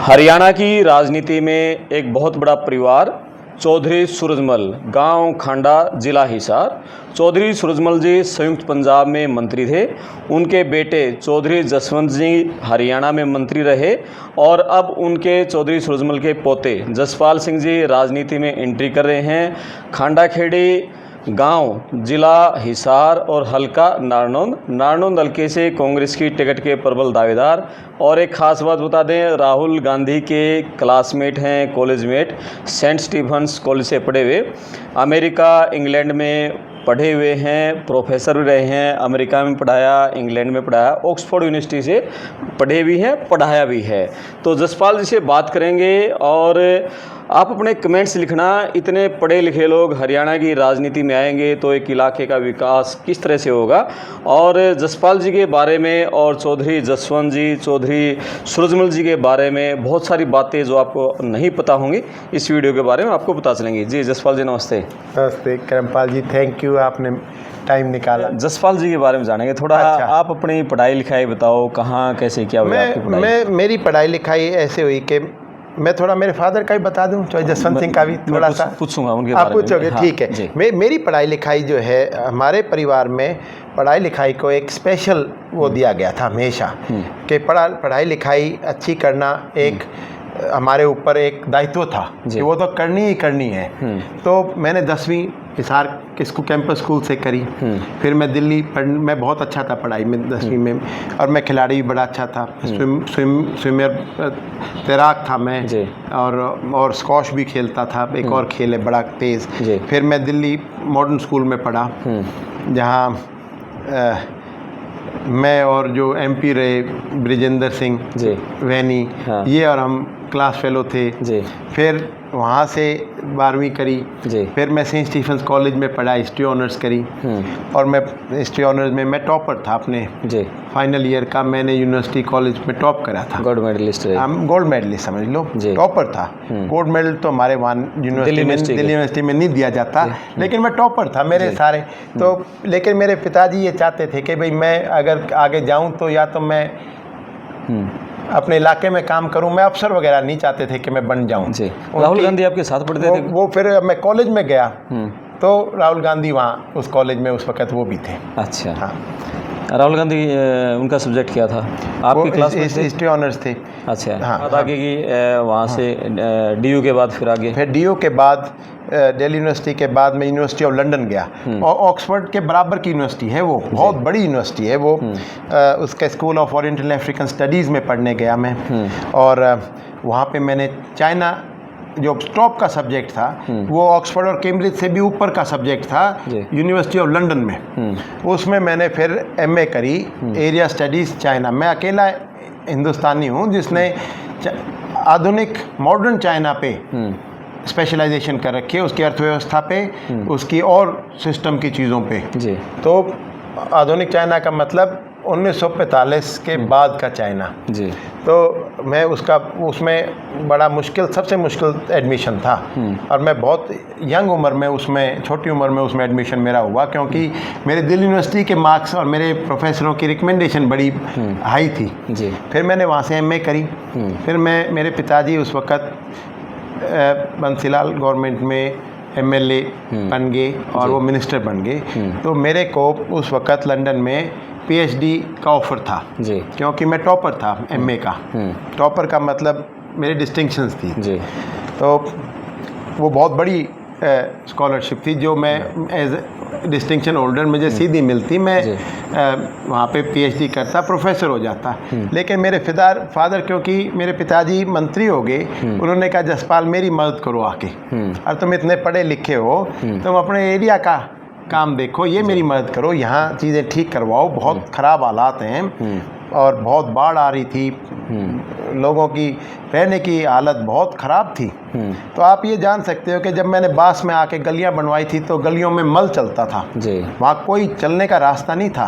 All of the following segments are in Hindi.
हरियाणा की राजनीति में एक बहुत बड़ा परिवार चौधरी सूरजमल, गांव खांडा, जिला हिसार। चौधरी सूरजमल जी संयुक्त पंजाब में मंत्री थे। उनके बेटे चौधरी जसवंत जी हरियाणा में मंत्री रहे और अब उनके चौधरी सूरजमल के पोते जसपाल सिंह जी राजनीति में एंट्री कर रहे हैं। खांडा खेड़ी गांव, जिला हिसार और हलका नारनौंद हल्के से कांग्रेस की टिकट के प्रबल दावेदार। और एक ख़ास बात बता दें, राहुल गांधी के क्लासमेट हैं, कॉलेजमेट, सेंट स्टीफन्स कॉलेज से पढ़े हुए, अमेरिका इंग्लैंड में पढ़े हुए हैं, प्रोफेसर भी रहे हैं, अमेरिका में पढ़ाया, इंग्लैंड में पढ़ाया, ऑक्सफोर्ड यूनिवर्सिटी से पढ़े भी हैं, पढ़ाया भी है। तो जसपाल जी से बात करेंगे और आप अपने कमेंट्स लिखना। इतने पढ़े लिखे लोग हरियाणा की राजनीति में आएंगे तो एक इलाके का विकास किस तरह से होगा। और जसपाल जी के बारे में और चौधरी जसवंत जी, चौधरी सूरजमल जी के बारे में बहुत सारी बातें जो आपको नहीं पता होंगी, इस वीडियो के बारे में आपको पता चलेंगी। जी जसपाल जी नमस्ते। नमस्ते करमपाल जी, थैंक यू, आपने टाइम निकाला। जसपाल जी के बारे में जानेंगे थोड़ा। अच्छा। आप अपनी पढ़ाई लिखाई बताओ, कहाँ कैसे क्या हुआ आपकी पढ़ाई? मेरी पढ़ाई लिखाई ऐसे हुई कि मैं थोड़ा मेरे फादर का भी बता दूं, चाहे जसवंत सिंह का भी थोड़ा सा पूछूंगा उनके बारे में। आप पूछोगे? हाँ, ठीक है। मेरी पढ़ाई लिखाई जो है, हमारे परिवार में पढ़ाई लिखाई को एक स्पेशल वो दिया गया था हमेशा कि पढ़ाई लिखाई अच्छी करना एक हमारे ऊपर एक दायित्व था कि वो तो करनी ही करनी है। तो मैंने 10वीं हिसार किसको कैंपस स्कूल से करी। फिर मैं दिल्ली मैं बहुत अच्छा था पढ़ाई में 10वीं में, और मैं खिलाड़ी भी बड़ा अच्छा था। स्विमर तैराक था मैं, और स्क्वॉश भी खेलता था, एक और खेल है बड़ा तेज़। फिर मैं दिल्ली मॉडर्न स्कूल में पढ़ा, जहाँ मैं और जो MP रहे ब्रिजेंद्र सिंह वैनी, ये और हम क्लास फेलो थे। फिर वहाँ से 12वीं करी। फिर मैं सेंट स्टीफन्स कॉलेज में पढ़ा, हिस्ट्री ऑनर्स करी, और मैं हिस्ट्री ऑनर्स में मैं टॉपर था अपने फाइनल ईयर का। मैंने यूनिवर्सिटी कॉलेज में टॉप करा था, गोल्ड मेडलिस्ट। गोल्ड मेडलिस्ट समझ लो, टॉपर था। गोल्ड मेडल तो हमारे वहाँ दिल्ली यूनिवर्सिटी में नहीं दिया जाता, लेकिन मैं टॉपर था मेरे सारे। तो लेकिन मेरे पिताजी ये चाहते थे कि भाई मैं अगर आगे जाऊँ तो या तो मैं अपने इलाके में काम करूं, मैं अफसर वगैरह नहीं चाहते थे कि मैं बन जाऊं। राहुल गांधी आपके साथ पढ़ते थे? वो फिर मैं कॉलेज में गया तो राहुल गांधी वहाँ उस कॉलेज में उस वक्त वो भी थे। अच्छा। हाँ, राहुल गांधी उनका सब्जेक्ट क्या था आपकी क्लास में? हिस्ट्री ऑनर्स थे। अच्छा। हाँ, आगे की वहाँ से DU के बाद फिर आगे? फिर DU के बाद दिल्ली यूनिवर्सिटी के बाद मैं यूनिवर्सिटी ऑफ लंदन गया, और ऑक्सफोर्ड के बराबर की यूनिवर्सिटी है वो, बहुत बड़ी यूनिवर्सिटी है वो। उसके school of oriental African studies में पढ़ने गया मैं, और वहाँ पे मैंने चाइना जो टॉप का सब्जेक्ट था, वो ऑक्सफोर्ड और कैम्ब्रिज से भी ऊपर का सब्जेक्ट था यूनिवर्सिटी ऑफ लंदन में। उसमें मैंने फिर MA करी, एरिया स्टडीज़ चाइना। मैं अकेला हिंदुस्तानी हूँ जिसने आधुनिक मॉडर्न चाइना पे स्पेशलाइजेशन कर रखी है, उसकी अर्थव्यवस्था पे, उसकी और सिस्टम की चीज़ों पे। तो आधुनिक चाइना का मतलब 1945 के बाद का चाइना। तो मैं उसमें बड़ा मुश्किल, सबसे मुश्किल एडमिशन था, और मैं बहुत यंग उम्र में उसमें, छोटी उम्र में उसमें एडमिशन मेरा हुआ, क्योंकि मेरे दिल्ली यूनिवर्सिटी के मार्क्स और मेरे प्रोफेसरों की रिकमेंडेशन बड़ी हाई थी। फिर मैंने वहाँ से MA करी। फिर मेरे पिताजी उस वक़्त बंसीलाल गवर्नमेंट में MLA बन गए और वो मिनिस्टर बन गए। तो मेरे को उस वक़्त लंदन में PhD का ऑफ़र था, क्योंकि मैं टॉपर था MA का। टॉपर का मतलब मेरी डिस्टिंक्शंस थी। तो वो बहुत बड़ी स्कॉलरशिप थी जो मैं एज डिस्टिंक्शन होल्डर मुझे सीधी मिलती, मैं वहाँ पे PhD करता, प्रोफेसर हो जाता। लेकिन मेरे फादर, क्योंकि मेरे पिताजी मंत्री हो गए, उन्होंने कहा जसपाल मेरी मदद करो आके, और तुम इतने पढ़े लिखे हो, तुम अपने एरिया का काम देखो, ये मेरी मदद करो, यहाँ चीज़ें ठीक करवाओ, बहुत ख़राब हालात हैं और बहुत बाढ़ आ रही थी, लोगों की रहने की हालत बहुत ख़राब थी। तो आप ये जान सकते हो कि जब मैंने बास में आके गलियां बनवाई थी तो गलियों में मल चलता था, वहाँ कोई चलने का रास्ता नहीं था,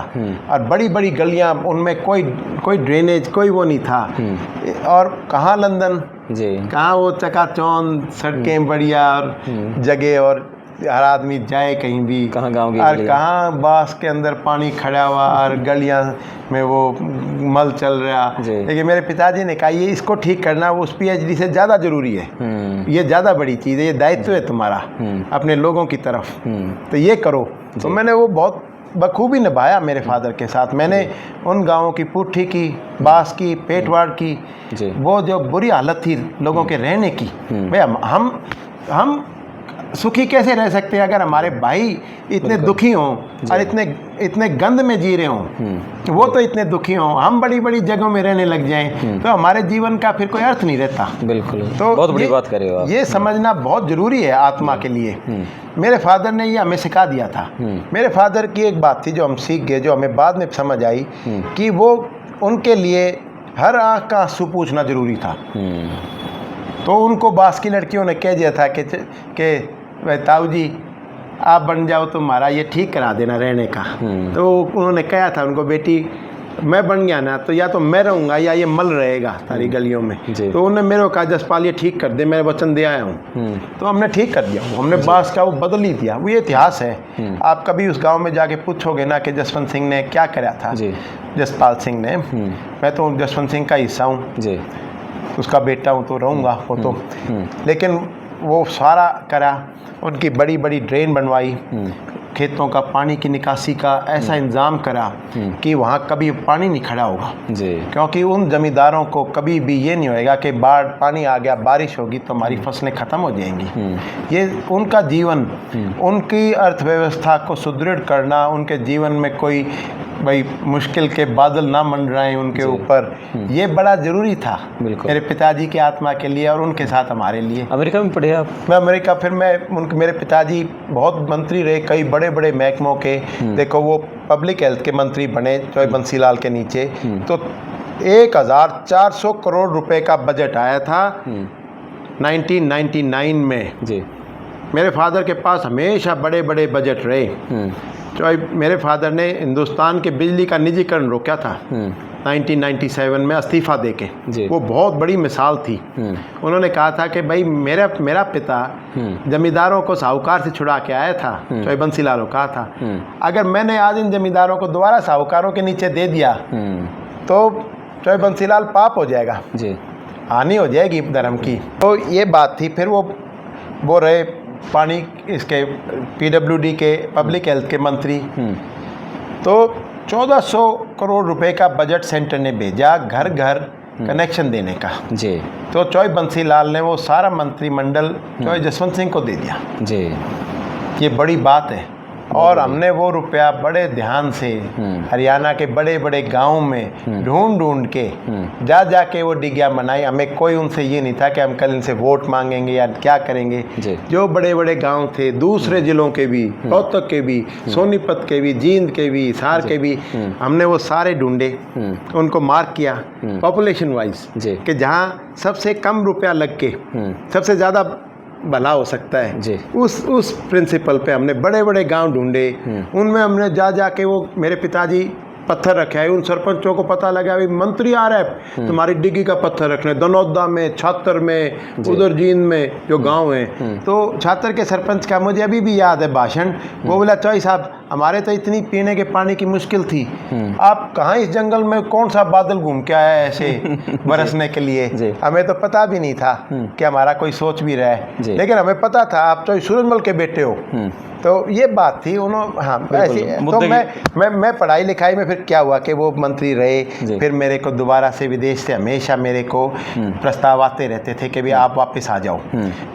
और बड़ी बड़ी गलियां, उनमें कोई ड्रेनेज, कोई वो नहीं था। और कहाँ लंदन, कहाँ वो चकाचौंध सड़कें बढ़िया और जगह, और हर आदमी जाए कहीं भी, कहाँ गाँव की और गलियाँ। कहाँ बास के अंदर पानी खड़ा हुआ और गलियाँ में वो मल चल रहा। जी। लेकिन मेरे पिताजी ने कहा ये इसको ठीक करना उस PhD से ज़्यादा ज़रूरी है, ये ज़्यादा बड़ी चीज़ है, ये दायित्व है तुम्हारा अपने लोगों की तरफ, तो ये करो। तो मैंने वो बहुत बखूबी निभाया मेरे फादर के साथ। मैंने उन गाँवों की पुट्ठी की, बास की, पेटवाड़ की, वो जो बुरी हालत थी लोगों के रहने की, भैया हम सुखी कैसे रह सकते हैं अगर हमारे भाई इतने दुखी हों और इतने गंद में जी रहे हों, वो तो इतने दुखी हों, हम बड़ी बड़ी जगहों में रहने लग जाएं, तो हमारे जीवन का फिर कोई अर्थ नहीं रहता। बिल्कुल, तो बहुत बड़ी बात कर रहे हो आप। ये समझना बहुत ज़रूरी है आत्मा के लिए। मेरे फादर ने ये हमें सिखा दिया था। मेरे फादर की एक बात थी जो हम सीख गए, जो हमें बाद में समझ आई, कि वो उनके लिए हर आँख का आंसू पूछना ज़रूरी था। तो उनको बास की लड़कियों ने कह दिया था कि ताऊ जी आप बन जाओ तो हमारा ये ठीक करा देना रहने का। तो उन्होंने कहा था उनको, बेटी मैं बन गया ना तो या तो मैं रहूँगा या ये मल रहेगा सारी गलियों में। तो उन्होंने मेरे को कहा जसपाल ये ठीक कर दे, मैं वचन दे आया हूँ। तो हमने ठीक कर दिया, हमने बास का वो बदल ही दिया। वो ये इतिहास है। आप कभी उस गाँव में जाके पूछोगे ना कि जसवंत सिंह ने क्या करा था, जसपाल सिंह ने, मैं तो जसवंत सिंह का हिस्सा हूँ, उसका बेटा हूँ तो रहूँगा वो तो, लेकिन वो सारा करा। उनकी बड़ी बड़ी ड्रेन बनवाई, खेतों का पानी की निकासी का ऐसा इंतज़ाम करा कि वहाँ कभी पानी नहीं खड़ा होगा जी। क्योंकि उन ज़मींदारों को कभी भी ये नहीं होएगा कि बाढ़ पानी आ गया, बारिश होगी तो हमारी फसलें ख़त्म हो जाएंगी। ये उनका जीवन, उनकी अर्थव्यवस्था को सुदृढ़ करना, उनके जीवन में कोई भाई मुश्किल के बादल ना मंडराएं उनके ऊपर, ये बड़ा ज़रूरी था मेरे पिताजी की आत्मा के लिए और उनके साथ हमारे लिए। अमेरिका में पढ़े आप? मैं अमेरिका, फिर मेरे पिताजी बहुत मंत्री रहे कई बड़े बड़े महकमों के। देखो वो पब्लिक हेल्थ के मंत्री बने चौधरी बंसीलाल के नीचे, तो 1400 करोड़ रुपए का बजट आया था 1999 में जी। मेरे फादर के पास हमेशा बड़े बड़े बजट रहे। तो मेरे फादर ने हिंदुस्तान के बिजली का निजीकरण रोका था 1997 में इस्तीफ़ा देके, वो बहुत बड़ी मिसाल थी। उन्होंने कहा था कि भाई मेरा पिता जमींदारों को साहूकार से छुड़ा के आया था, चौधरी बंसीलाल को कहा था, अगर मैंने आज इन जमींदारों को दोबारा साहूकारों के नीचे दे दिया तो चौधरी बंसीलाल पाप हो जाएगा, हानि हो जाएगी धर्म की। तो ये बात थी। फिर वो रहे पानी इसके PWD के पब्लिक हेल्थ के मंत्री। तो 1400 करोड़ रुपए का बजट सेंटर ने भेजा घर घर कनेक्शन देने का जी। तो चौधरी बंसीलाल ने वो सारा मंत्रिमंडल चौधरी जसवंत सिंह को दे दिया जी। ये बड़ी बात है। और हमने वो रुपया बड़े ध्यान से हरियाणा के बड़े बड़े गाँव में ढूंढ के जा के वो डिगिया बनाई। हमें कोई उनसे ये नहीं था कि हम कल इनसे वोट मांगेंगे या क्या करेंगे। जो बड़े बड़े गांव थे दूसरे ज़िलों के भी, रोहतक के भी, सोनीपत के भी, जींद के भी, हिसार के भी, हमने वो सारे ढूंढे, उनको मार्क किया पॉपुलेशन वाइज कि जहाँ सबसे कम रुपया लग के सबसे ज़्यादा भला हो सकता है जी। उस प्रिंसिपल पे हमने बड़े बड़े गांव ढूंढे। उनमें हमने जा के वो मेरे पिताजी पत्थर रखे हैं। उन सरपंचों को पता लगा भाई मंत्री आ रहा है, तुम्हारी डिग्गी का पत्थर रखना है। दनौदा में, छात्र में, उधर जींद में जो गांव हैं, तो छात्र के सरपंच का मुझे अभी भी याद है भाषण। वो बोला चौधरी साहब हमारे तो इतनी पीने के पानी की मुश्किल थी, आप कहाँ इस जंगल में कौन सा बादल घूम के आया ऐसे बरसने के लिए। हमें तो पता भी नहीं था कि हमारा कोई सोच भी रहा है, लेकिन हमें पता था आप चौधरी सूरजमल के बेटे हो। तो ये बात थी उन्होंने, हाँ ऐसी। तो मैं पढ़ाई लिखाई में फिर क्या हुआ कि वो मंत्री रहे। फिर मेरे को दोबारा से विदेश से हमेशा मेरे को प्रस्ताव आते रहते थे कि भाई आप वापस आ जाओ।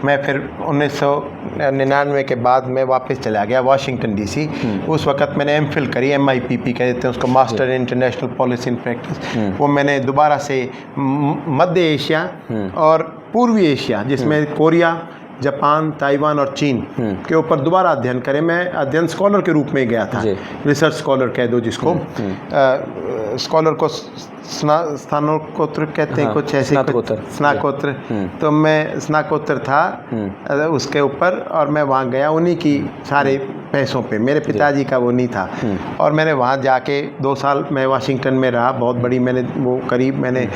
मैं फिर 1999 के बाद मैं वापस चला गया वाशिंगटन DC। उस वक़्त मैंने MPhil करी, MIPP कहते हैं उसको, master international policy in practice. वो मैंने दोबारा से मध्य एशिया और पूर्वी एशिया, जिसमें कोरिया, जापान, ताइवान और चीन के ऊपर दोबारा अध्ययन करें। मैं अध्ययन स्कॉलर के रूप में गया था, रिसर्च स्कॉलर कह दो जिसको। स्कॉलर को स्नातकोत्तर कहते हैं, कुछ ऐसे स्नातकोत्तर। तो मैं स्नातकोत्तर था उसके ऊपर, और मैं वहाँ गया उन्हीं की सारे पैसों पे, मेरे पिताजी का वो नहीं था। और मैंने वहाँ जाके 2 साल मैं वाशिंगटन में रहा, बहुत बड़ी मैंने वो करी। मैंने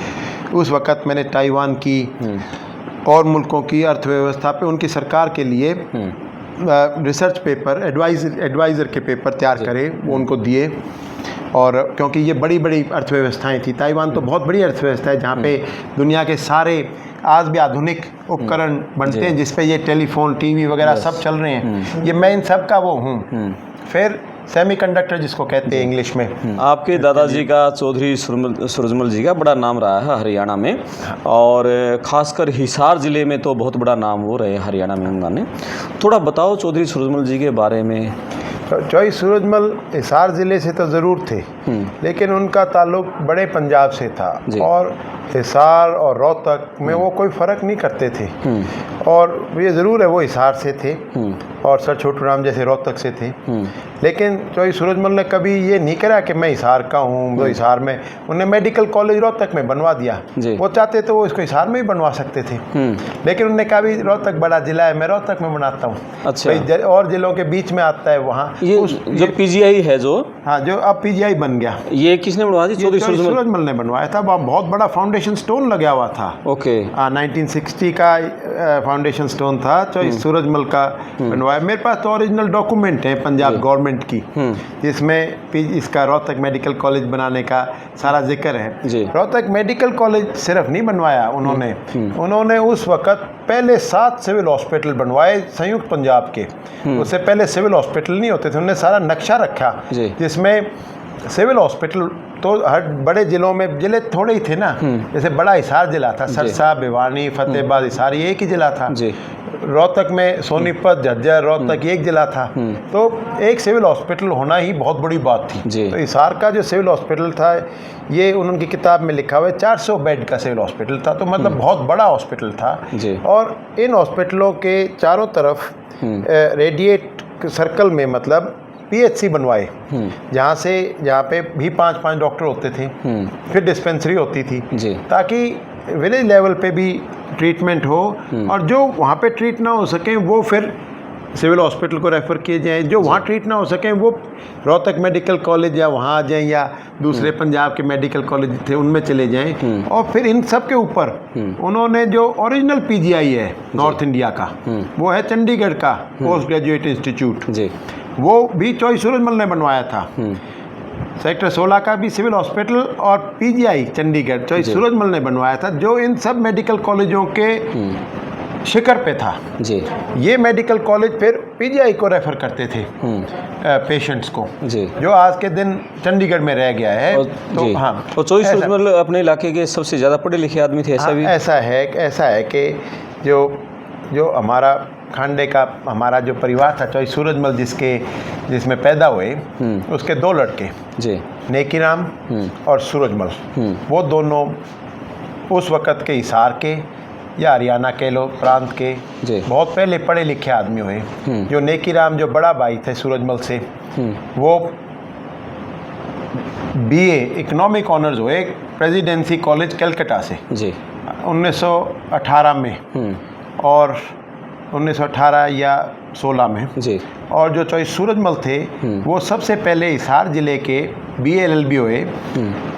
उस वक़्त मैंने ताइवान की और मुल्कों की अर्थव्यवस्था पे, उनकी सरकार के लिए रिसर्च पेपर एडवाइज़र के पेपर तैयार करे, वो उनको दिए। और क्योंकि ये बड़ी बड़ी अर्थव्यवस्थाएं थी, ताइवान तो बहुत बड़ी अर्थव्यवस्था है जहाँ पे दुनिया के सारे आज भी आधुनिक उपकरण बनते हैं जिस पे ये टेलीफोन, टीवी वगैरह सब चल रहे हैं। ये मैं इन सब का वो हूँ। फिर सेमीकंडक्टर जिसको कहते हैं इंग्लिश में। आपके दादाजी का चौधरी सूरजमल जी का बड़ा नाम रहा है हरियाणा में, और ख़ासकर हिसार ज़िले में तो बहुत बड़ा नाम वो रहे हरियाणा में उन्होंने। थोड़ा बताओ चौधरी सूरजमल जी के बारे में। चौधरी सूरजमल हिसार ज़िले से तो ज़रूर थे, लेकिन उनका ताल्लुक बड़े पंजाब से था, और हिसार और रोहतक में वो कोई फ़र्क नहीं करते थे। और ये ज़रूर है वो हिसार से थे और सर छोटू राम जैसे रोहतक से थे, लेकिन चौधरी सूरजमल ने कभी ये नहीं करा कि मैं हिसार का हूँ। वो हिसार में उन्हें मेडिकल कॉलेज रोहतक में बनवा दिया। वो चाहते तो वो इसको हिसार में ही बनवा सकते थे, लेकिन उन्होंने कहा भी रोहतक बड़ा ज़िला है, मैं रोहतक में बनाता हूँ। अच्छा। और ज़िलों के बीच में आता है वहाँ जो पीजीआई है जो, हाँ, जो अब पीजीआई बन गया, ये किसने बनवाया थी? चौधरी सूरजमल ने बनवाया था। बहुत बड़ा फाउंडेशन स्टोन लगा हुआ था। ओके। 1960 का फाउंडेशन स्टोन था, चौधरी सूरजमल का बनवाया। मेरे पास तो ओरिजिनल डॉक्यूमेंट है पंजाब गवर्नमेंट की, जिसमें इसका रोहतक मेडिकल कॉलेज बनाने का सारा जिक्र है। रोहतक मेडिकल कॉलेज सिर्फ नहीं बनवाया उन्होंने उस वक्त पहले 7 सिविल हॉस्पिटल बनवाए संयुक्त पंजाब के। उससे पहले सिविल हॉस्पिटल नहीं होते थे। उन्होंने सारा नक्शा रखा जिसमें सिविल हॉस्पिटल तो हर बड़े ज़िलों में, ज़िले थोड़े ही थे ना, जैसे बड़ा हिसार ज़िला था, सरसा, भिवानी, फतेहाबाद, हिसार ये एक ही ज़िला था। रोहतक में सोनीपत, झज्जर, रोहतक एक ज़िला था। तो एक सिविल हॉस्पिटल होना ही बहुत बड़ी बात थी। तो हिसार का जो सिविल हॉस्पिटल था, ये उनकी किताब में लिखा हुआ है 400 बेड का सिविल हॉस्पिटल था, तो मतलब बहुत बड़ा हॉस्पिटल था। और इन हॉस्पिटलों के चारों तरफ रेडिएट सर्कल में मतलब पीएचसी बनवाए, जहाँ पे भी 5-5 डॉक्टर होते थे। फिर डिस्पेंसरी होती थी, ताकि विलेज लेवल पे भी ट्रीटमेंट हो, और जो वहाँ पे ट्रीट ना हो सके वो फिर सिविल हॉस्पिटल को रेफ़र किए जाएँ। जो वहाँ ट्रीट ना हो सकें वो रोहतक मेडिकल कॉलेज या वहाँ आ जाएँ, या दूसरे पंजाब के मेडिकल कॉलेज थे उनमें चले जाएँ। और फिर इन सब के ऊपर उन्होंने जो ओरिजिनल पीजीआई है नॉर्थ इंडिया का, वो है चंडीगढ़ का पोस्ट ग्रेजुएट इंस्टीट्यूट, वो भी चौधरी सूरजमल ने बनवाया था। सेक्टर 16 का भी सिविल हॉस्पिटल और पीजीआई चंडीगढ़ चौधरी सूरजमल ने बनवाया था, जो इन सब मेडिकल कॉलेजों के शिखर पे था। ये मेडिकल कॉलेज फिर पीजीआई को रेफ़र करते थे पेशेंट्स को, जो आज के दिन चंडीगढ़ में रह गया है। तो हाँ, तो चौधरी सूरजमल अपने इलाके के सबसे ज़्यादा पढ़े लिखे आदमी थे, ऐसा भी? ऐसा है कि जो हमारा खांडे का हमारा जो परिवार था, चौधरी सूरजमल जिसमें पैदा हुए, उसके 2 लड़के नेकीराम और सूरजमल, वो दोनों उस वक़्त के हिसार के या हरियाणा के लोग प्रांत के बहुत पहले पढ़े लिखे आदमी हुए। जो नेकीराम जो बड़ा भाई थे सूरजमल से, वो बीए इकोनॉमिक ऑनर्स हुए प्रेसिडेंसी कॉलेज कलकत्ता से 1918 में, और 1918 या 16 में। और जो चौधरी सूरजमल थे, वो सबसे पहले हिसार ज़िले के BLLB हुए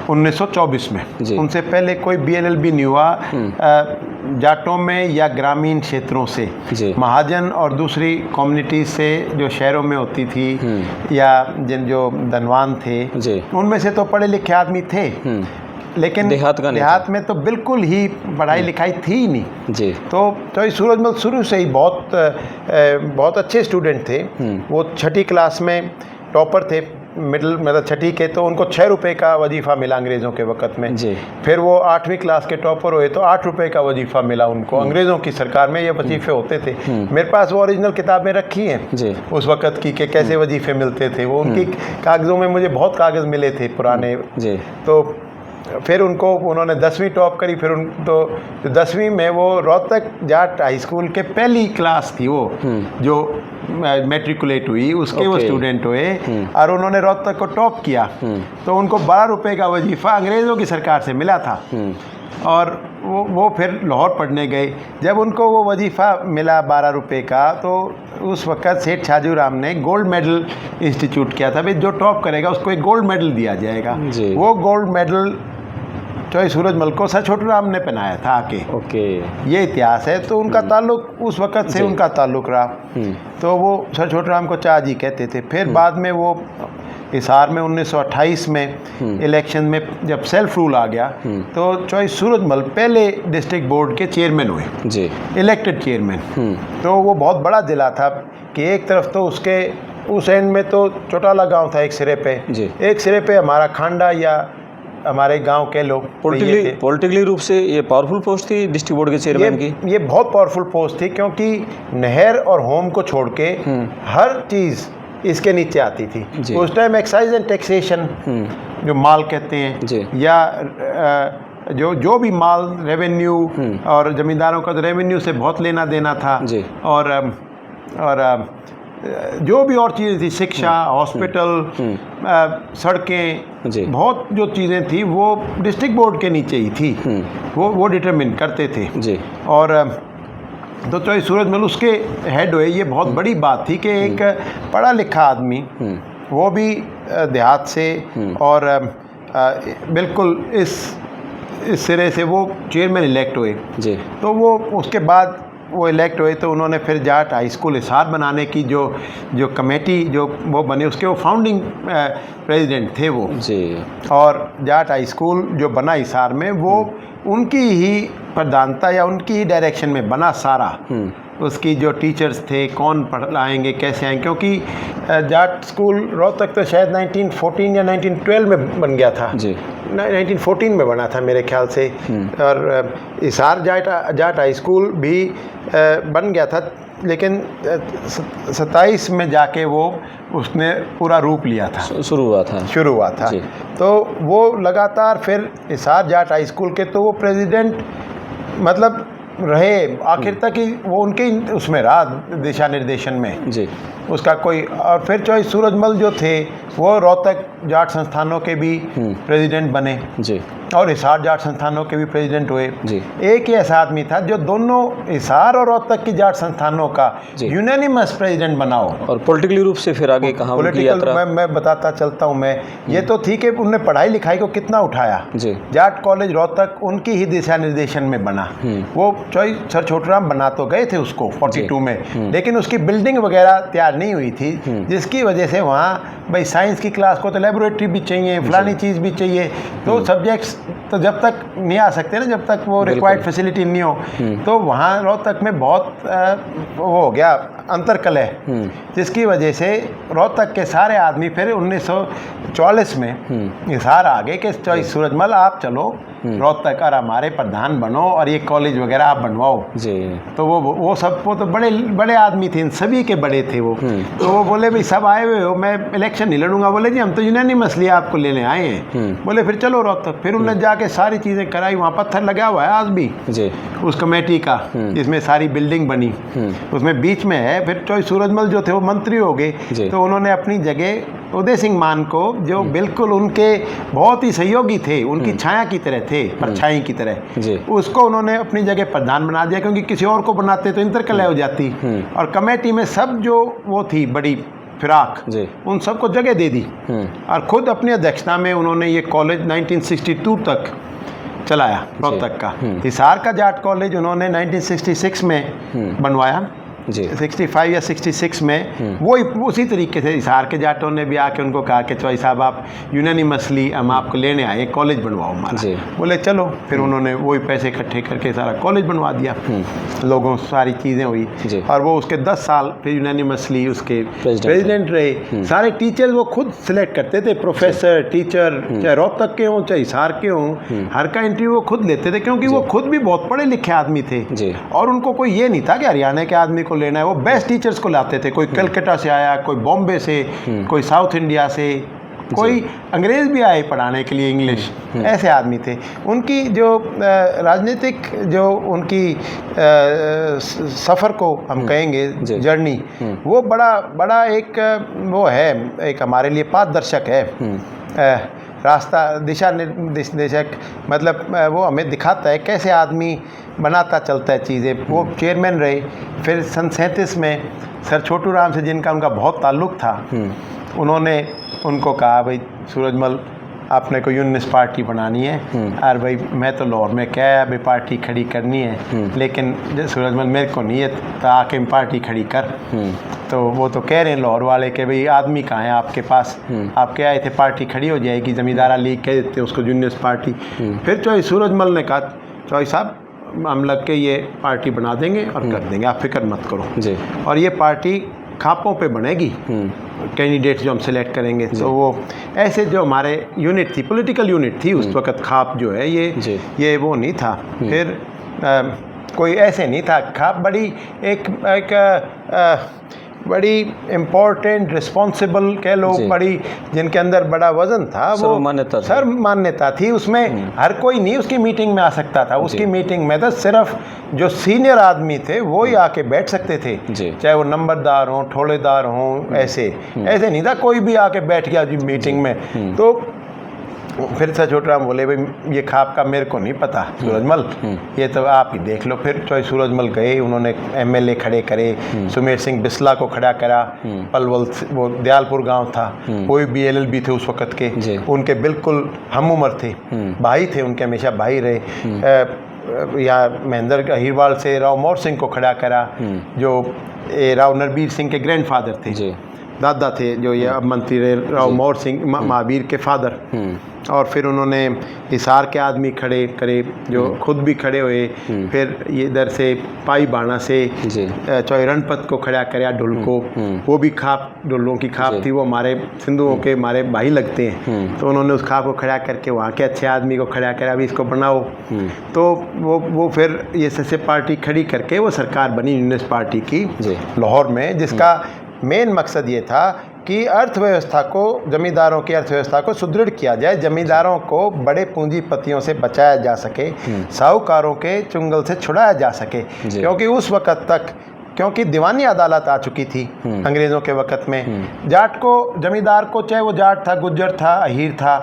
1924 में। उनसे पहले कोई BLLB नहीं हुआ जाटों में या ग्रामीण क्षेत्रों से, महाजन और दूसरी कम्युनिटी से जो शहरों में होती थी, या जो धनवान थे, उनमें से तो पढ़े लिखे आदमी थे, लेकिन देहात में तो बिल्कुल ही पढ़ाई लिखाई थी ही नहीं। तो चौधरी सूरजमल शुरू से ही बहुत अच्छे स्टूडेंट थे। वो 6ठी क्लास में टॉपर थे, मतलब 6ठी के, तो उनको 6 रुपये का वजीफ़ा मिला अंग्रेज़ों के वक़्त में। फिर वो 8वीं क्लास के टॉपर हुए तो 8 रुपये का वजीफ़ा मिला उनको। अंग्रेज़ों की सरकार में ये वजीफ़े होते थे। मेरे पास वो ओरिजिनल किताबें रखी हैं उस वक़्त की, कि कैसे वजीफ़े मिलते थे। वो उनकी कागज़ों में मुझे बहुत कागज़ मिले थे पुराने। तो फिर उन्होंने 10वीं टॉप करी। फिर तो 10वीं में वो रोहतक जाट हाई स्कूल के पहली क्लास थी, वो जो मैट्रिकुलेट हुई, उसके वो स्टूडेंट हुए, और उन्होंने रोहतक को टॉप किया। तो उनको 12 रुपये का वजीफ़ा अंग्रेज़ों की सरकार से मिला था, और वो फिर लाहौर पढ़ने गए। जब उनको वो वजीफ़ा मिला 12 रुपये का, तो उस वक़्त सेठ छाजू राम ने गोल्ड मेडल इंस्टीट्यूट किया था, भाई जो टॉप करेगा उसको एक गोल्ड मेडल दिया जाएगा। वो गोल्ड मेडल चौधरी सूरजमल को सर छोटू राम ने पहनाया था आके। ओके। ये इतिहास है। तो उनका ताल्लुक उस वक़्त से उनका ताल्लुक रहा। तो वो सर छोटू राम को चा जी कहते थे। फिर बाद में वो हिसार में 1928 में इलेक्शन में जब सेल्फ रूल आ गया तो चौधरी सूरजमल पहले डिस्ट्रिक्ट बोर्ड के चेयरमैन हुए जी, इलेक्टेड चेयरमैन। तो वो बहुत बड़ा जिला था कि एक तरफ तो उसके उस एंड में तो चौटाला गांव था एक सिरे पे, एक सिरे पे हमारा खांडा या हमारे गांव के लोग। पॉलिटिकली रूप से ये पावरफुल पोस्ट थी डिस्ट्रिक्ट बोर्ड के चेयरमैन की। ये बहुत पावरफुल पोस्ट थी क्योंकि नहर और होम को छोड़ के हर चीज़ इसके नीचे आती थी। उस टाइम एक्साइज एंड टैक्सेशन जो माल कहते हैं या जो भी माल रेवेन्यू, और ज़मींदारों का तो रेवेन्यू से बहुत लेना देना था, और जो भी और चीज़ें थी, शिक्षा, हॉस्पिटल, सड़कें, बहुत जो चीज़ें थी वो डिस्ट्रिक्ट बोर्ड के नीचे ही थी। वो डिटरमिन करते थे जी। और तो चौधरी सूरजमल उसके हेड हुए। ये बहुत बड़ी बात थी कि एक पढ़ा लिखा आदमी, वो भी देहात से, और बिल्कुल इस सिरे से वो चेयरमैन इलेक्ट हुए जी। तो वो उसके बाद वो इलेक्ट हुए तो उन्होंने फिर जाट हाई स्कूल हिसार बनाने की जो कमेटी जो वो बने, उसके वो फाउंडिंग प्रेसिडेंट थे वो जी। और जाट हाई स्कूल जो बना हिसार में वो उनकी ही प्रधानता या उनकी ही डायरेक्शन में बना सारा। उसकी जो टीचर्स थे, कौन पढ़ाएंगे, कैसे आएंगे, क्योंकि जाट स्कूल रोहतक तो शायद 1914 या 1912 में बन गया था जी। 1914 में बना था मेरे ख्याल से। और हिसार जाट हाई स्कूल भी बन गया था, लेकिन 27 में जाके वो उसने पूरा रूप लिया था, शुरू हुआ था। तो वो लगातार फिर हिसार जाट हाई स्कूल के तो वो प्रेसिडेंट मतलब रहे आखिर तक ही, वो उनके उसमें रहा दिशा निर्देशन में जी। उसका कोई, और फिर चौधरी सूरजमल जो थे वो रोहतक जाट संस्थानों के भी प्रेसिडेंट बने जी। और हिसार जाट संस्थानों के भी प्रेसिडेंट हुए जी। एक ही ऐसा आदमी था जो दोनों हिसार और रोहतक की जाट संस्थानों का यूनानिमस प्रेसिडेंट बनाओ। और पॉलिटिकली रूप से फिर आगे कहाँ उनकी यात्रा? मैं बताता चलता हूँ। मैं ये तो थी कि उन्होंने पढ़ाई लिखाई को कितना उठाया जी। जाट कॉलेज रोहतक उनकी ही दिशा निर्देशन में बना। वो सर छोटू राम बना तो गए थे उसको 42 में, लेकिन उसकी बिल्डिंग वगैरह तैयार नहीं हुई थी, जिसकी वजह से वहाँ भाई साइंस की क्लास को तो लेबोरेटरी भी चाहिए, फलानी चीज़ भी चाहिए, तो सब्जेक्ट्स तो जब तक नहीं आ सकते ना, जब तक वो रिक्वायर्ड फैसिलिटी नहीं हो। तो वहाँ रोहतक में बहुत वो हो गया अंतरकलह, जिसकी वजह से रोहतक के सारे आदमी फिर 1944 में हिसार आ गए कि चौधरी सूरजमल आप चलो रोहतक और हमारे प्रधान बनो और ये कॉलेज वगैरह आप बनवाओ जी। तो वो सब वो तो बड़े आदमी थे, इन सभी के बड़े थे वो। तो वो बोले भाई सब आए हुए हो, मैं इलेक्शन नहीं लड़ूंगा। बोले जी हम तो यूनानिमसली आपको लेने आए हैं। बोले फिर चलो रोहतक। फिर उन्होंने जाके सारी चीज़ें कराई। वहाँ पत्थर लगा हुआ है आज भी जी उस कमेटी का, जिसमें सारी बिल्डिंग बनी, उसमें बीच में है। फिर चौधरी सूरजमल जो थे वो मंत्री हो गए, तो उन्होंने अपनी जगह उदय सिंह मान को, जो बिल्कुल उनके बहुत ही सहयोगी थे, उनकी छाया की तरह थे, परछाई की तरह, उसको उन्होंने अपनी जगह प्रधान बना दिया, क्योंकि किसी और को बनाते तो इंतरकलह हो जाती। और कमेटी में सब जो वो थी बड़ी फिराक, उन सबको जगह दे दी। और खुद अपनी अध्यक्षता में उन्होंने ये कॉलेज 1962 तक चलाया रोहतक का। हिसार का जाट कॉलेज उन्होंने 1966 में बनवाया जी। 65 या 66 में वो उसी तरीके से हिसार के जाटों ने भी आके उनको कहा कि चौधरी साहब आप यूनानिमसली हम आपको लेने आए, कॉलेज बनवाओ हमारा। बोले चलो। फिर उन्होंने वही पैसे इकट्ठे करके सारा कॉलेज बनवा दिया, लोगों सारी चीज़ें हुई। और वो उसके 10 साल फिर यूनानिमसली उसके प्रेसिडेंट रहे। सारे टीचर्स वो खुद सिलेक्ट करते थे, प्रोफेसर, टीचर, चाहे रोहतक के हों चाहे हिसार के हों, हर का इंटरव्यू वो खुद लेते थे, क्योंकि वो खुद भी बहुत पढ़े लिखे आदमी थे। और उनको कोई ये नहीं था कि हरियाणा के आदमी को लेना है, वो बेस्ट टीचर्स को लाते थे। कोई कलकत्ता से आया, कोई बॉम्बे से, कोई साउथ इंडिया से, कोई अंग्रेज़ भी आए पढ़ाने के लिए इंग्लिश, ऐसे आदमी थे। उनकी जो राजनीतिक जो उनकी सफ़र को हम कहेंगे जर्नी, वो बड़ा एक वो है, एक हमारे लिए पारदर्शक है, रास्ता दिशा निर्देशक। मतलब वो हमें दिखाता है कैसे आदमी बनाता चलता है चीज़ें। वो चेयरमैन रहे। फिर सन 37 में सर छोटू राम से जिनका उनका बहुत ताल्लुक़ था, उन्होंने उनको कहा भाई सूरजमल आपने को यूनियनिस्ट पार्टी बनानी है, और भाई मैं तो लाहौर में क्या है, अभी पार्टी खड़ी करनी है, लेकिन सूरजमल मेरे को नहीं है, तो आके पार्टी खड़ी कर। तो वो तो कह रहे हैं लाहौर वाले कि भाई आदमी कहाँ है आपके पास, आप क्या आए थे, पार्टी खड़ी हो जाएगी, ज़मींदारा लीग कह देते उसको यूनियनिस्ट पार्टी। फिर चौधरी सूरजमल ने कहा, चौधरी साहब हम लग के ये पार्टी बना देंगे और कर देंगे, आप फिक्र मत करो जी। और ये पार्टी खापों पे बनेगी, कैंडिडेट जो हम सिलेक्ट करेंगे। तो वो ऐसे जो हमारे यूनिट थी, पॉलिटिकल यूनिट थी उस वक्त, खाप जो है ये वो नहीं था। फिर कोई ऐसे नहीं था। खाप बड़ी एक बड़ी इम्पोर्टेंट रिस्पॉन्सिबल कह लो, बड़ी जिनके अंदर बड़ा वजन था, वो सर्वमान्यता थी। उसमें हर कोई नहीं उसकी मीटिंग में आ सकता था। उसकी मीटिंग में तो सिर्फ जो सीनियर आदमी थे वो ही आके बैठ सकते थे, चाहे वो नंबरदार हों, ठोलेदार हों, ऐसे नहीं था कोई भी आके बैठ गया जी मीटिंग में। तो फिर से छोटराम बोले भाई ये खाप का मेरे को नहीं पता सूरजमल, ये तो आप ही देख लो। फिर चौधरी सूरजमल गए, उन्होंने एमएलए खड़े करे, सुमेर सिंह बिस्ला को खड़ा करा, पलवल वो दयालपुर गांव था, वो भी बीएलएलबी थे उस वक्त के, उनके बिल्कुल हम उम्र थे, भाई थे उनके, हमेशा भाई रहे। या महेंद्र अहिरवाल से राव मोर सिंह को खड़ा करा, जो राव नरबीर सिंह के ग्रैंडफादर थे, दादा थे, जो ये अब मंत्री रहे, राव मोर सिंह महावीर के फादर। और फिर उन्होंने हिसार के आदमी खड़े करे, जो खुद भी खड़े हुए। फिर ये इधर से पाई बाणा से चौधरी रणपत को खड़ा कराया, ढुल को, वो भी खाप, ढुलों की खाप थी, वो हमारे सिंधुओं के हमारे भाई लगते हैं। तो उन्होंने उस खाप को खड़ा करके वहाँ के अच्छे आदमी को खड़ा करा, अभी इसको बनाओ। तो वो फिर ये सबसे पार्टी खड़ी करके वो सरकार बनी यूनियनिस्ट पार्टी की लाहौर में, जिसका मेन मकसद ये था कि अर्थव्यवस्था को, जमींदारों की अर्थव्यवस्था को सुदृढ़ किया जाए, जमींदारों को बड़े पूंजीपतियों से बचाया जा सके, साहूकारों के चुंगल से छुड़ाया जा सके। क्योंकि उस वक़्त तक, क्योंकि दीवानी अदालत आ चुकी थी अंग्रेज़ों के वक़्त में, जाट को, जमींदार को, चाहे वो जाट था, गुज्जर था, अहीर था,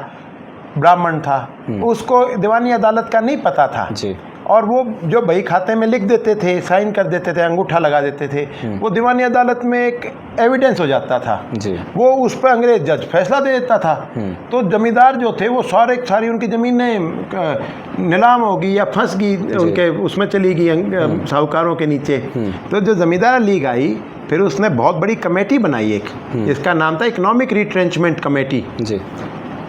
ब्राह्मण था, उसको दीवानी अदालत का नहीं पता था। और वो जो बही खाते में लिख देते थे, साइन कर देते थे, अंगूठा लगा देते थे, वो दीवानी अदालत में एक एविडेंस हो जाता था वो उस पर अंग्रेज जज फैसला दे देता था। तो जमींदार जो थे वो सारी उनकी ज़मीनें नीलाम होगी या फंस गई, उनके उसमें चली गई साहूकारों के नीचे। तो जो ज़मींदार लीग आई, फिर उसने बहुत बड़ी कमेटी बनाई एक, जिसका नाम था इकोनॉमिक रिट्रेंचमेंट कमेटी,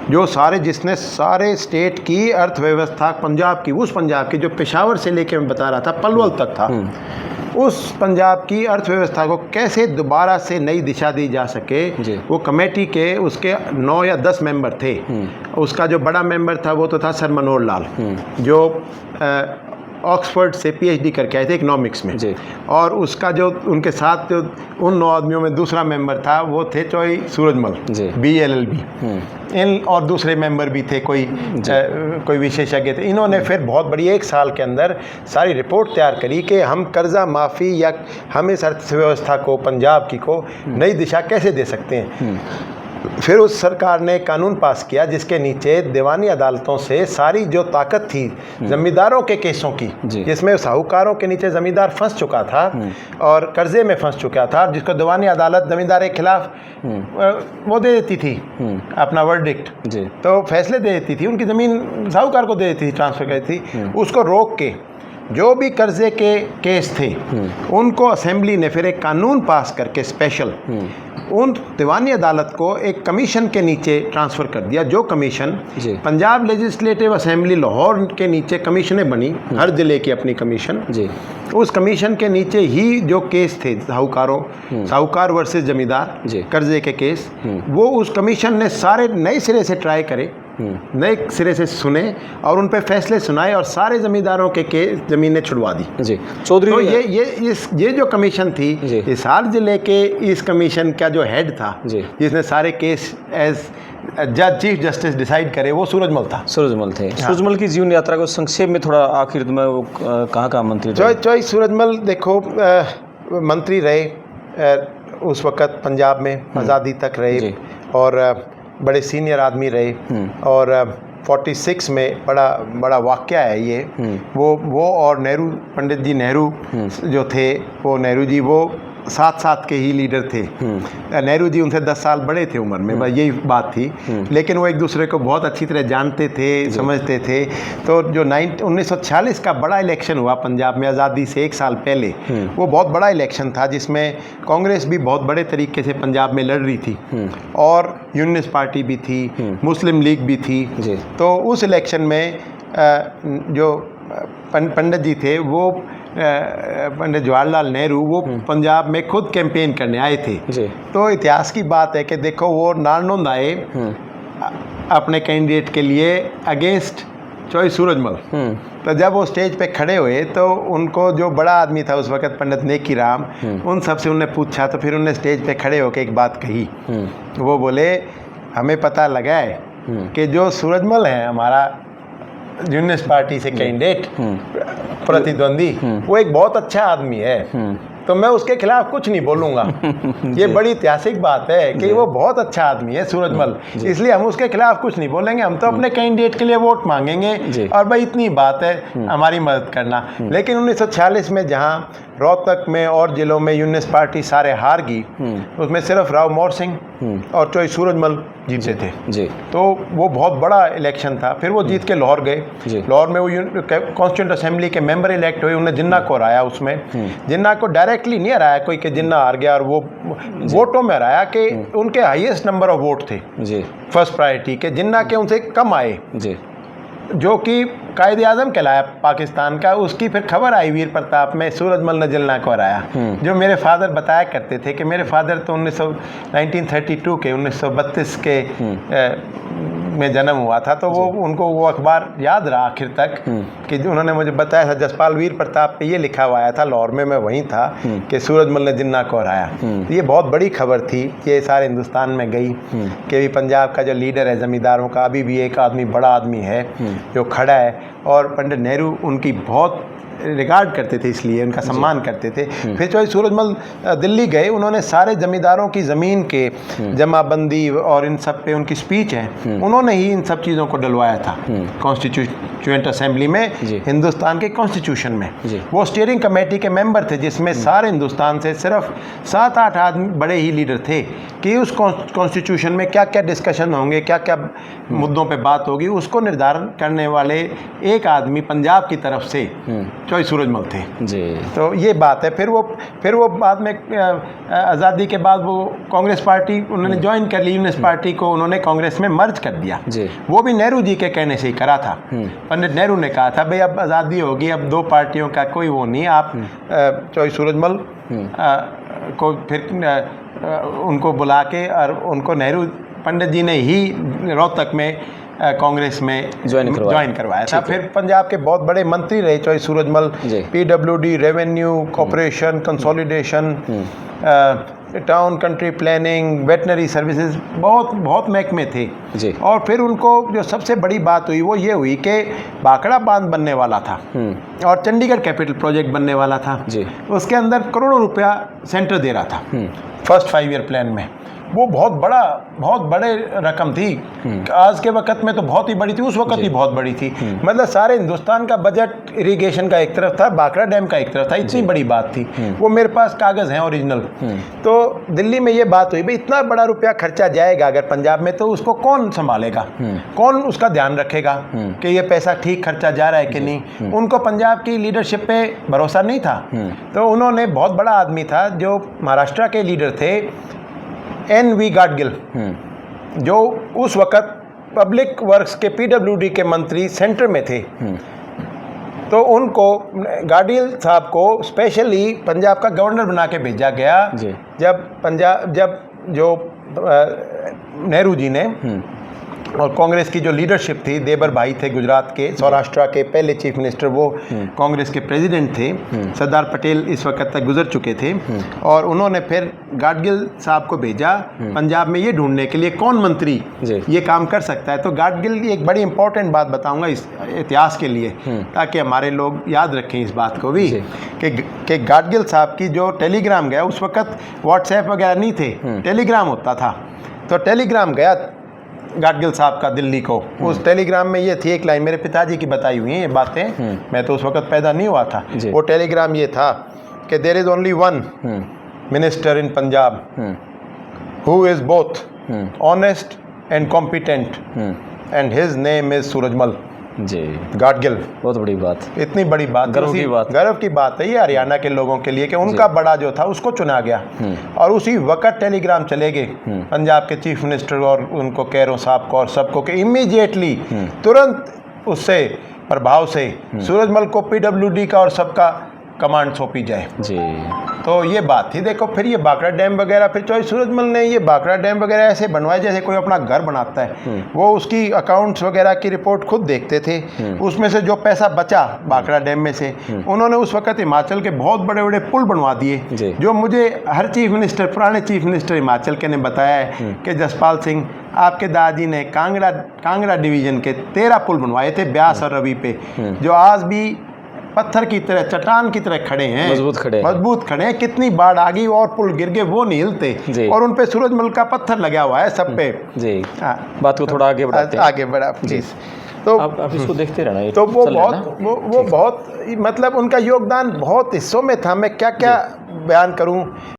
जो जिसने सारे स्टेट की अर्थव्यवस्था, पंजाब की, उस पंजाब की जो पेशावर से लेके मैं बता रहा था पलवल तक था, उस पंजाब की अर्थव्यवस्था को कैसे दोबारा से नई दिशा दी जा सके। वो कमेटी के उसके 9 या 10 मेंबर थे। उसका जो बड़ा मेंबर था वो तो था सर मनोहर लाल, जो ऑक्सफोर्ड से पीएचडी करके आए थे इकोनॉमिक्स में। और उसका जो उनके साथ जो उन 9 आदमियों में दूसरा मेंबर था वो थे चौधरी सूरजमल, बीएलएलबी। इन और दूसरे मेंबर भी थे, कोई विशेषज्ञ थे। इन्होंने फिर बहुत बड़ी 1 साल के अंदर सारी रिपोर्ट तैयार करी कि हम कर्जा माफ़ी या हम इस अर्थव्यवस्था को, पंजाब की को नई दिशा कैसे दे सकते हैं। फिर उस सरकार ने कानून पास किया जिसके नीचे दीवानी अदालतों से सारी जो ताकत थी जमींदारों के केसों की, जिसमें साहूकारों के नीचे जमींदार फंस चुका था और कर्जे में फंस चुका था, जिसको दीवानी अदालत जमींदार के खिलाफ वो दे देती थी अपना वर्डिक्ट, तो फैसले दे देती थी, उनकी ज़मीन साहूकार को दे देती थी, ट्रांसफ़र कर देती थी। उसको रोक के जो भी कर्जे के केस थे उनको असेंबली ने फिर एक कानून पास करके स्पेशल उन दीवानी अदालत को एक कमीशन के नीचे ट्रांसफ़र कर दिया, जो commission Punjab legislative assembly Lahore के नीचे कमीशनें बनी, हर ज़िले की अपनी कमीशन। उस कमीशन के नीचे ही जो केस थे साहूकार वर्सेस जमींदार कर्जे के केस, वो उस कमीशन ने सारे नए सिरे से ट्राई करे, नए सिरे से सुने और उन पे फैसले सुनाए और सारे जमींदारों के ज़मीनें छुड़वा दी। चौधरी, तो ये जो कमीशन थी, हिसार ज़िले के इस कमीशन का जो हेड था, जिसने सारे केस एज जज चीफ जस्टिस डिसाइड करे, वो सूरजमल था। सूरजमल थे। सूरजमल की जीवन यात्रा को संक्षेप में थोड़ा आखिर में वो कहाँ मंत्री थे? चौधरी सूरजमल देखो मंत्री रहे उस वक़्त पंजाब में, आज़ादी तक रहे और बड़े सीनियर आदमी रहे। और 46 में बड़ा वाक़या है ये। वो और नेहरू, पंडित जी नेहरू जो थे, वो नेहरू जी वो साथ के ही लीडर थे। नेहरू जी उनसे 10 साल बड़े थे उम्र में, बस यही बात थी। लेकिन वो एक दूसरे को बहुत अच्छी तरह जानते थे, समझते थे। तो जो 1946 का बड़ा इलेक्शन हुआ पंजाब में आज़ादी से 1 साल पहले, वो बहुत बड़ा इलेक्शन था जिसमें कांग्रेस भी बहुत बड़े तरीके से पंजाब में लड़ रही थी और यूनियनिस्ट पार्टी भी थी, मुस्लिम लीग भी थी। तो उस इलेक्शन में जो पंडित जी थे वो पंडित जवाहरलाल नेहरू वो पंजाब में खुद कैंपेन करने आए थे। तो इतिहास की बात है कि देखो वो नारनौंद आए अपने कैंडिडेट के लिए अगेंस्ट चॉइस सूरजमल। तो जब वो स्टेज पे खड़े हुए तो उनको जो बड़ा आदमी था उस वक़्त पंडित नेकी राम, उन सब से उन्हें पूछा, तो फिर उन्हें स्टेज पे खड़े होकर एक बात कही। वो बोले हमें पता लगा है कि जो सूरजमल है हमारा यूनियनिस्ट पार्टी से कैंडिडेट प्रतिद्वंदी, वो एक बहुत अच्छा आदमी है, तो मैं उसके खिलाफ कुछ नहीं बोलूँगा। ये बड़ी ऐतिहासिक बात है कि वो बहुत अच्छा आदमी है सूरजमल, इसलिए हम उसके खिलाफ कुछ नहीं बोलेंगे, हम तो अपने कैंडिडेट के लिए वोट मांगेंगे और भाई इतनी बात है, हमारी मदद करना। लेकिन 1946 में जहाँ रोहतक में और जिलों में यूनियनिस्ट पार्टी सारे हार गई, उसमें सिर्फ राव मोहर सिंह और चॉइस सूरजमल जीते थे। तो वो बहुत बड़ा इलेक्शन था। फिर वो जीत के लाहौर गए। लाहौर में वो कॉन्स्टिट्यूंट असेंबली के मेंबर इलेक्ट हुए, उन्हें जिन्ना को हराया। उसमें जिन्ना को डायरेक्टली नहीं हराया कोई कि जिन्ना हार गया, और वो वोटों में हराया कि उनके हाईएस्ट नंबर ऑफ वोट थे फर्स्ट प्रायोरिटी के, जिन्ना के उनसे कम आए, जो कि कायदे आज़म कहलाया पाकिस्तान का। उसकी फिर खबर आई वीर प्रताप में, सूरजमल ने जिन्ना को हराया। जो मेरे फादर बताया करते थे कि मेरे फादर तो 1932 के 1932 के में जन्म हुआ था, तो वो उनको वो अखबार याद रहा आखिर तक कि उन्होंने मुझे बताया था जसपाल वीर प्रताप पे ये लिखा हुआ आया था, लाहौर में मैं वहीं था, कि सूरजमल ने जिन्ना को हराया। तो ये बहुत बड़ी खबर थी, ये सारे हिंदुस्तान में गई कि भी पंजाब का जो लीडर है ज़मींदारों का, अभी भी एक आदमी बड़ा आदमी है जो खड़ा है। और पंडित नेहरू उनकी बहुत रिगार्ड करते थे, इसलिए उनका सम्मान करते थे। फिर चॉइस सूरजमल दिल्ली गए, उन्होंने सारे जमींदारों की ज़मीन के जमाबंदी और इन सब पे उनकी स्पीच है, उन्होंने ही इन सब चीज़ों को डलवाया था कॉन्स्टिट्यूएंट असेंबली में, हिंदुस्तान के कॉन्स्टिट्यूशन में। वो स्टीयरिंग कमेटी के मेंबर थे जिसमें सारे हिंदुस्तान से सिर्फ 7-8 आदमी बड़े ही लीडर थे कि उस कॉन्स्टिट्यूशन में क्या क्या डिस्कशन होंगे, क्या क्या मुद्दों पर बात होगी, उसको निर्धारण करने वाले एक आदमी पंजाब की तरफ से चॉइस सूरजमल थे। तो ये बात है। फिर वो बाद में आज़ादी के बाद वो कांग्रेस पार्टी उन्होंने ज्वाइन कर ली, यूनियनिस्ट पार्टी को उन्होंने कांग्रेस में मर्ज कर दिया। वो भी नेहरू जी के कहने से ही करा था। पंडित नेहरू ने कहा था भाई अब आज़ादी होगी, अब 2 पार्टियों का कोई वो नहीं, आप चॉइस सूरजमल को फिर उनको बुला के और उनको नेहरू पंडित जी ने ही रोहतक में कांग्रेस में ज्वाइन करवाया था। फिर पंजाब के बहुत बड़े मंत्री रहे choice Surajmal, PWD, revenue, corporation, consolidation, town country planning, veterinary services, बहुत महकमे थे। और फिर उनको जो सबसे बड़ी बात हुई वो ये हुई कि भाखड़ा बांध बनने वाला था और चंडीगढ़ कैपिटल प्रोजेक्ट बनने वाला था। उसके अंदर करोड़ों रुपया सेंटर दे रहा था फर्स्ट 5 ईयर प्लान में। वो बहुत बड़े रकम थी, आज के वक्त में तो बहुत ही बड़ी थी, उस वक्त ही बहुत बड़ी थी। मतलब सारे हिंदुस्तान का बजट इरिगेशन का एक तरफ था, भाखड़ा डैम का एक तरफ था, इतनी बड़ी बात थी। वो मेरे पास कागज़ हैं ओरिजिनल। तो दिल्ली में ये बात हुई भाई इतना बड़ा रुपया खर्चा जाएगा अगर पंजाब में, तो उसको कौन संभालेगा, कौन उसका ध्यान रखेगा कि ये पैसा ठीक खर्चा जा रहा है कि नहीं। उनको पंजाब की लीडरशिप पे भरोसा नहीं था। तो उन्होंने, बहुत बड़ा आदमी था जो महाराष्ट्र के लीडर थे, NV गाडगिल, जो उस वक़्त पब्लिक वर्क्स के PWD के मंत्री सेंटर में थे। तो उनको, गाडगिल साहब को स्पेशली पंजाब का गवर्नर बना के भेजा गया जब जो नेहरू जी ने और कांग्रेस की जो लीडरशिप थी, देबर भाई थे गुजरात के, सौराष्ट्र के पहले चीफ मिनिस्टर, वो कांग्रेस के प्रेसिडेंट थे। सरदार पटेल इस वक्त तक गुजर चुके थे। और उन्होंने फिर गाडगिल साहब को भेजा पंजाब में ये ढूंढने के लिए कौन मंत्री ये काम कर सकता है। तो गाडगिल की एक बड़ी इंपॉर्टेंट बात बताऊंगा इस इतिहास के लिए, ताकि हमारे लोग याद रखें इस बात को भी, कि गाडगिल साहब की जो टेलीग्राम गया, उस वक्त व्हाट्सएप वगैरह नहीं थे, टेलीग्राम होता था। तो टेलीग्राम गया गाडगिल साहब का दिल्ली को। उस टेलीग्राम में ये थी एक लाइन, मेरे पिताजी की बताई हुई हैं ये बातें, मैं तो उस वक्त पैदा नहीं हुआ था। वो टेलीग्राम ये था कि there is only one minister in Punjab who is both honest and competent, and his name is Surajmal जी, गाडगिल। बहुत बड़ी बात। इतनी बड़ी बात, गर्व की बात। गर्व की बात है ये हरियाणा के लोगों के लिए कि उनका बड़ा जो था उसको चुना गया। और उसी वक्त टेलीग्राम चले गए पंजाब के चीफ मिनिस्टर और उनको कैरो साहब को और सबको कि इमीडिएटली तुरंत उससे प्रभाव से सूरजमल को पीडब्ल्यूडी का और सबका कमांड सौंपी जाए जी। तो ये बात थी। देखो फिर ये बाकरा डैम वगैरह, फिर चौधरी सूरजमल ने ये बाकरा डैम वगैरह ऐसे बनवाए जैसे कोई अपना घर बनाता है। वो उसकी अकाउंट्स वगैरह की रिपोर्ट खुद देखते थे। उसमें से जो पैसा बचा बाकरा डैम में से उन्होंने उस वक्त हिमाचल के बहुत बड़े बड़े पुल बनवा दिए। जो मुझे हर चीफ मिनिस्टर, पुराने चीफ मिनिस्टर हिमाचल के ने बताया है कि जसपाल सिंह आपके दादाजी ने कांगड़ा डिवीज़न के 13 पुल बनवाए थे ब्यास और रवि पे, जो आज भी पत्थर की तरह, चट्टान की तरह खड़े हैं, मजबूत खड़े हैं। कितनी बाढ़ आ गई और पुल गिर गए वो नहीं हिलते, और उन पे सूरजमल का पत्थर लगा हुआ है सब पे जी। बात को थोड़ा आगे बढ़ाते हैं, आगे बढ़ा प्लीज। तो आप इसको देखते रहना। तो वो बहुत मतलब उनका योगदान बहुत हिस्सों में था। मैं क्या क्या बयान करूं।